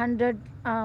100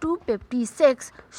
256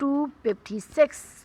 256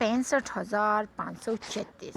65,536।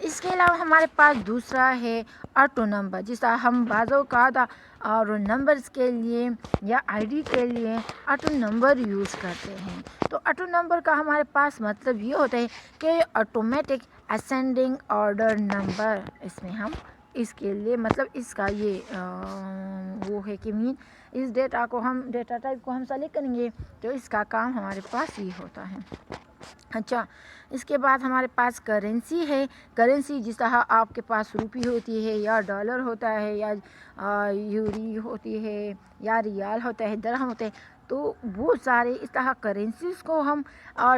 اس کے علاوہ ہمارے پاس دوسرا ہے آٹو نمبر، جس طرح ہم بعض اوقات اور نمبرز کے لیے یا آئی ڈی کے لیے آٹو نمبر یوز کرتے ہیں. تو آٹو نمبر کا ہمارے پاس مطلب یہ ہوتا ہے کہ آٹومیٹک اسینڈنگ آرڈر نمبر. اس میں ہم اس کے لیے مطلب اس کا یہ وہ ہے کہ اس ڈیٹا ٹائپ کو ہم سلیکٹ کریں گے تو اس کا کام ہمارے پاس یہ ہوتا ہے. اچھا، اس کے بعد ہمارے پاس کرنسی ہے. کرنسی جس طرح آپ کے پاس روپی ہوتی ہے یا ڈالر ہوتا ہے یا یوری ہوتی ہے یا ریال ہوتا ہے، درہم ہوتے ہیں، تو وہ سارے اس طرح کرنسیز کو ہم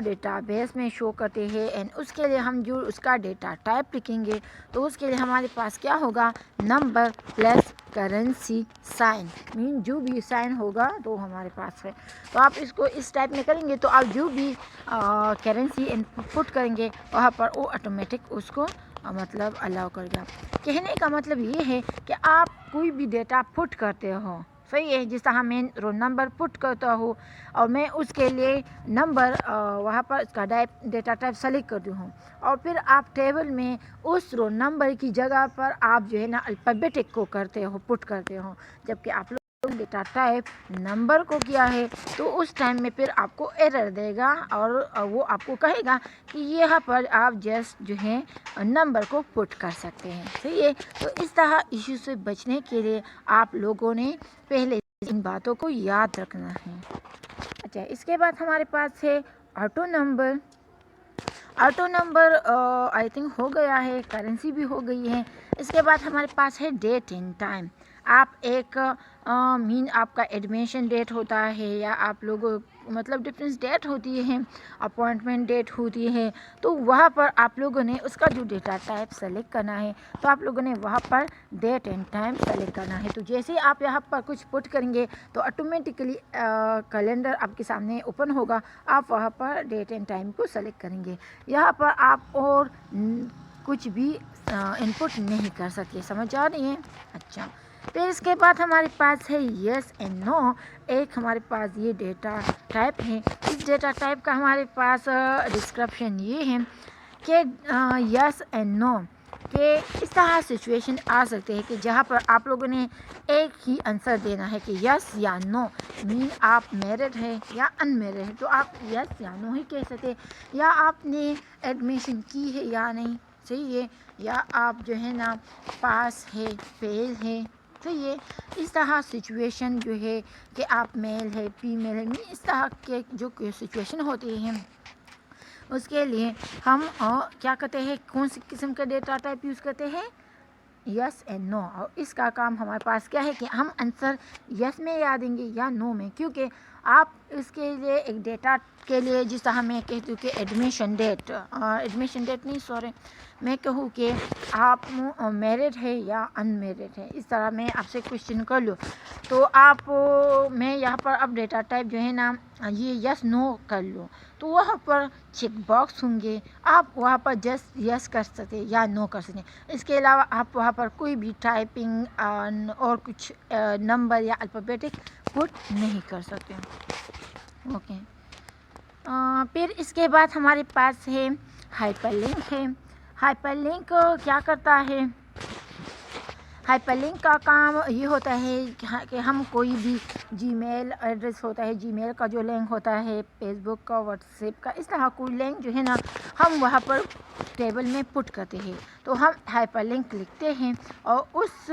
ڈیٹا بیس میں شو کرتے ہیں. اینڈ اس کے لیے ہم جو اس کا ڈیٹا ٹائپ لکھیں گے تو اس کے لیے ہمارے پاس کیا ہوگا، نمبر پلس کرنسی سائن. جو بھی سائن ہوگا تو ہمارے پاس ہے. تو آپ اس کو اس ٹائپ میں کریں گے تو آپ جو بھی کرنسی انپٹ کریں گے وہاں پر وہ آٹومیٹک اس کو مطلب الاؤ کر گا. کہنے کا مطلب یہ ہے کہ آپ کوئی بھی ڈیٹا پٹ کرتے ہو، صحیح ہے، جس طرح میں رول نمبر پٹ کرتا ہوں اور میں اس کے لیے نمبر وہاں پر اس کا ڈیٹا ٹائپ سلیکٹ کرتی ہوں، اور پھر آپ ٹیبل میں اس رول نمبر کی جگہ پر آپ جو ہے نا الفابیٹک کو کرتے ہو، پٹ کرتے ہو، جبکہ آپ لوگ ڈیٹا ٹائپ نمبر کو کیا ہے تو اس ٹائم میں پھر آپ کو ایرر دے گا اور وہ آپ کو کہے گا کہ یہاں پر آپ جسٹ جو ہے نمبر کو پٹ کر سکتے ہیں. صحیح ہے. تو اس طرح ایشو سے بچنے کے لیے آپ لوگوں نے پہلے ان باتوں کو یاد رکھنا ہے. اچھا، اس کے بعد ہمارے پاس ہے auto number. Auto number I think ہو گیا ہے، کرنسی بھی ہو گئی ہے. اس کے بعد ہمارے پاس ہے ڈیٹ اینڈ ٹائم. آپ ایک آپ کا ایڈمیشن ڈیٹ ہوتا ہے یا آپ لوگوں مطلب ڈفرینس ڈیٹ ہوتی ہے، اپوائنٹمنٹ ڈیٹ ہوتی ہے، تو وہاں پر آپ لوگوں نے اس کا جو ڈیٹا ٹائپ سلیکٹ کرنا ہے تو آپ لوگوں نے وہاں پر ڈیٹ اینڈ ٹائم سلیکٹ کرنا ہے. تو جیسے ہی آپ یہاں پر کچھ پٹ کریں گے تو آٹومیٹکلی کیلنڈر آپ کے سامنے اوپن ہوگا، آپ وہاں پر ڈیٹ اینڈ ٹائم کو سلیکٹ کریں گے. یہاں پر آپ اور کچھ بھی انپٹ نہیں کر سکتے. سمجھ آ رہی ہے؟ اچھا، پھر اس کے بعد ہمارے پاس ہے یس اینڈ نو. ایک ہمارے پاس یہ ڈیٹا ٹائپ ہے. اس ڈیٹا ٹائپ کا ہمارے پاس ڈسکرپشن یہ ہے کہ یس اینڈ نو کہ اس طرح سچویشن آ سکتے ہیں کہ جہاں پر آپ لوگوں نے ایک ہی آنسر دینا ہے کہ یس یا نو. آپ میرڈ ہے یا ان میرڈ ہے تو آپ یس یا نو ہی کہہ سکتے، یا آپ نے ایڈمیشن کی ہے یا نہیں، صحیح ہے، یا آپ جو ہے نا پاس ہے، فیل ہے، صحیح ہے. اس طرح سچویشن جو ہے کہ آپ میل ہے، فیمیل ہے، اس طرح کے جو سچویشن ہوتی ہیں اس کے لیے ہم کیا کرتے ہیں، کون سی قسم کا ڈیٹا ٹائپ یوز کرتے ہیں، یس اینڈ نو. اور اس کا کام ہمارے پاس کیا ہے کہ ہم آنسر یس میں یا دیں گے یا نو میں، کیونکہ آپ اس کے لیے ایک ڈیٹا کے لیے جس طرح میں کہتی ہوں کہ ایڈمیشن ڈیٹ نہیں، سوری، میں کہوں کہ آپ میرڈ ہے یا ان میرڈ ہے، اس طرح میں آپ سے کوشچن کر لوں تو آپ میں یہاں پر اب ڈیٹا ٹائپ جو ہے نا یہ یس نو کر لوں تو وہاں پر چیک باکس ہوں گے، آپ وہاں پر جسٹ یس کر سکتے یا نو کر سکتے. اس کے علاوہ آپ وہاں پر کوئی بھی ٹائپنگ اور کچھ نمبر یا الفابیٹک پٹ نہیں کر سکتے. اوکے، پھر اس کے بعد ہمارے پاس ہے ہائپر لنک ہے. ہائپر لنک کیا کرتا ہے، ہائپر لنک کا کام یہ ہوتا ہے کہ ہم کوئی بھی جی میل ایڈریس ہوتا ہے، جی میل کا جو لنک ہوتا ہے، فیس بک کا، واٹس ایپ کا، اس طرح کوئی لنک جو ہے نا ہم وہاں پر ٹیبل میں پٹ کرتے ہیں تو ہم ہائپر لنک لکھتے ہیں اور اس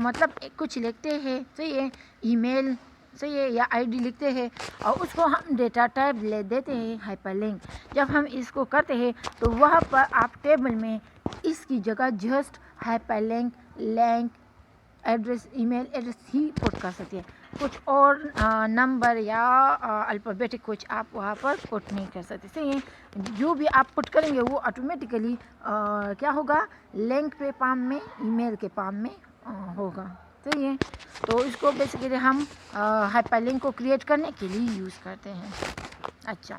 مطلب کچھ لکھتے ہیں، صحیح ہے، ای میل، صحیح ہے، یا آئی ڈی لکھتے ہیں اور اس کو ہم ڈیٹا ٹائپ لے دیتے ہیں ہائپر لنک. جب ہم اس کو کرتے ہیں تو وہاں پر آپ ٹیبل میں اس کی جگہ جسٹ ہائپر لنک ایڈریس، ای میل ایڈریس ہی پٹ کر سکتے ہیں. کچھ اور نمبر یا الفابیٹک کچھ آپ وہاں پر پٹ نہیں کر سکتے. صحیح ہے، جو بھی آپ پٹ کریں گے وہ آٹومیٹیکلی کیا ہوگا، لنک پہ پام میں، ای میل کے پام میں ہوگا. صحیح ہے، تو اس کو بیسیکلی ہم ہائپر لنک کو کریٹ کرنے کے لیے یوز کرتے ہیں. اچھا،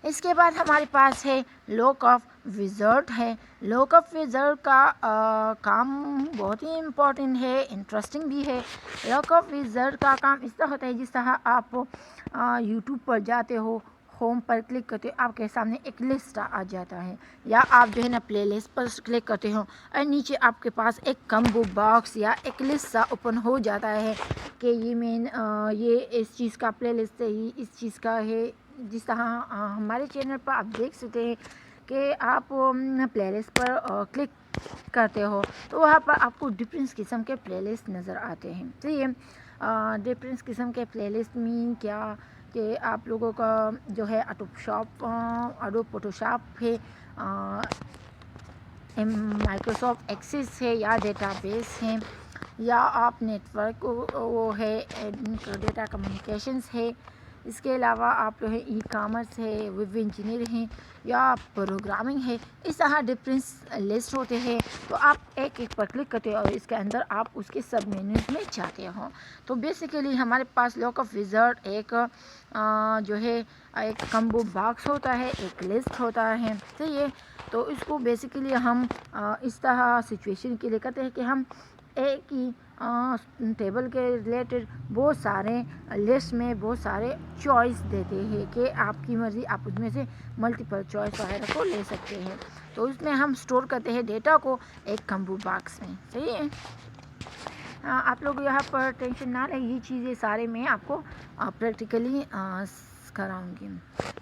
اس کے بعد ہمارے پاس ہے لوک آف وزرڈ ہے. لوک آف وزرڈ کا کام بہت ہی امپورٹنٹ ہے، انٹرسٹنگ بھی ہے. لوک آف وزرڈ کا کام اس طرح ہوتا ہے جس طرح آپ یوٹیوب پر جاتے ہو، ہوم پر کلک کرتے ہو آپ کے سامنے ایک لسٹ آ جاتا ہے، یا آپ جو ہے نا پلے لسٹ پر کلک کرتے ہو اور نیچے آپ کے پاس ایک کمبو باکس یا ایک لسٹ سا اوپن ہو جاتا ہے کہ یہ اس چیز کا پلے لسٹ ہے، یہ اس چیز کا ہے. جس طرح ہمارے چینل پر آپ دیکھ سکتے ہیں کہ آپ پلے لسٹ پر کلک کرتے ہو تو وہاں پر آپ کو ڈفرینس قسم کے پلے لسٹ نظر آتے ہیں. تو یہ ڈفرینس قسم کے پلے لسٹ مین کیا کہ آپ لوگوں کا جو ہے اڈوب فوٹوشاپ ہے، مائکروسافٹ ایکسس ہے، یا ڈیٹا بیس ہے، یا آپ نیٹ ورک وہ ہے ڈیٹا کمیونیکیشنز ہے. اس کے علاوہ آپ جو ہے ای کامرس ہے، ویب انجینئر ہیں، یا پروگرامنگ ہے. اس طرح ڈفرینس لسٹ ہوتے ہیں تو آپ ایک ایک پر کلک کرتے ہو اور اس کے اندر آپ اس کے سب مینیوز میں جاتے ہو. تو بیسیکلی ہمارے پاس لاک آف وزارڈ ایک جو ہے ایک کمبو باکس ہوتا ہے، ایک لسٹ ہوتا ہے. تو اس کو بیسیکلی ہم اس طرح سچویشن کے لیے کرتے ہیں کہ ہم ایک ہی ٹیبل کے ریلیٹڈ بہت سارے لسٹ میں بہت سارے چوائس دیتے ہیں کہ آپ کی مرضی، آپ اس میں سے ملٹیپل چوائس وغیرہ کو لے سکتے ہیں. تو اس میں ہم اسٹور کرتے ہیں ڈیٹا کو ایک کمبو باکس میں. صحیح ہے. آپ لوگ یہاں پر ٹینشن نہ لیں، یہ چیزیں سارے میں آپ کو پریکٹیکلی کراؤں گی.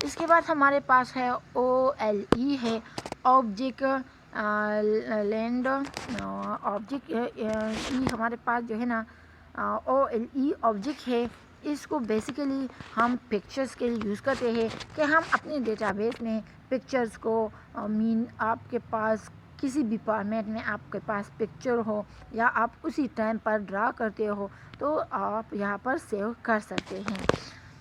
اس کے بعد ہمارے پاس ہے OLE ہے، آبجیکٹ لینڈ آبجیکٹ. ہمارے پاس جو ہے نا OLE آبجیکٹ ہے. اس کو بیسیکلی ہم پکچرز کے لیے یوز کرتے ہیں کہ ہم اپنے ڈیٹا بیس میں پکچرز کو آپ کے پاس کسی بھی فارمیٹ میں آپ کے پاس پکچر ہو یا آپ اسی ٹائم پر ڈرا کرتے ہو تو آپ یہاں پر سیو کر سکتے ہیں.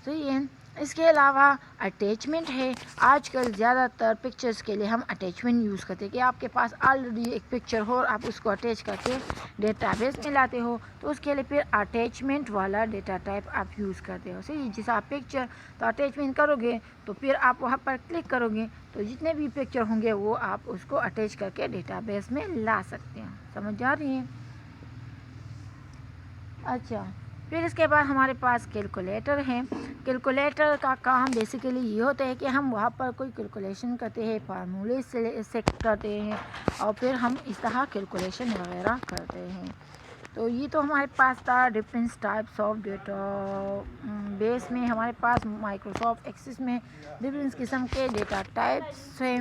تو یہ اس کے علاوہ اٹیچمنٹ ہے. آج کل زیادہ تر پکچرز کے لیے ہم اٹیچمنٹ یوز کرتے ہیں کہ آپ کے پاس آلریڈی ایک پکچر ہو اور آپ اس کو اٹیچ کر کے ڈیٹا بیس میں لاتے ہو تو اس کے لیے پھر اٹیچمنٹ والا ڈیٹا ٹائپ آپ یوز کرتے ہو. جیسا آپ پکچر تو اٹیچمنٹ کرو گے تو پھر آپ وہاں پر کلک کرو گے تو جتنے بھی پکچر ہوں گے وہ آپ اس کو اٹیچ کر کے ڈیٹا بیس میں لا سکتے ہیں. سمجھ جا رہی ہیں؟ اچھا، پھر اس کے بعد ہمارے پاس کیلکولیٹر ہے. کیلکولیٹر کا کام بیسیکلی یہ ہوتا ہے کہ ہم وہاں پر کوئی کیلکولیشن کرتے ہیں، فارمولے سیٹ کرتے ہیں اور پھر ہم اس طرح کیلکولیشن وغیرہ کرتے ہیں. تو یہ تو ہمارے پاس تھا difference types of data base میں. ہمارے پاس مائکروسافٹ ایکسس میں ڈفرینس قسم کے ڈیٹا ٹائپس ہیں.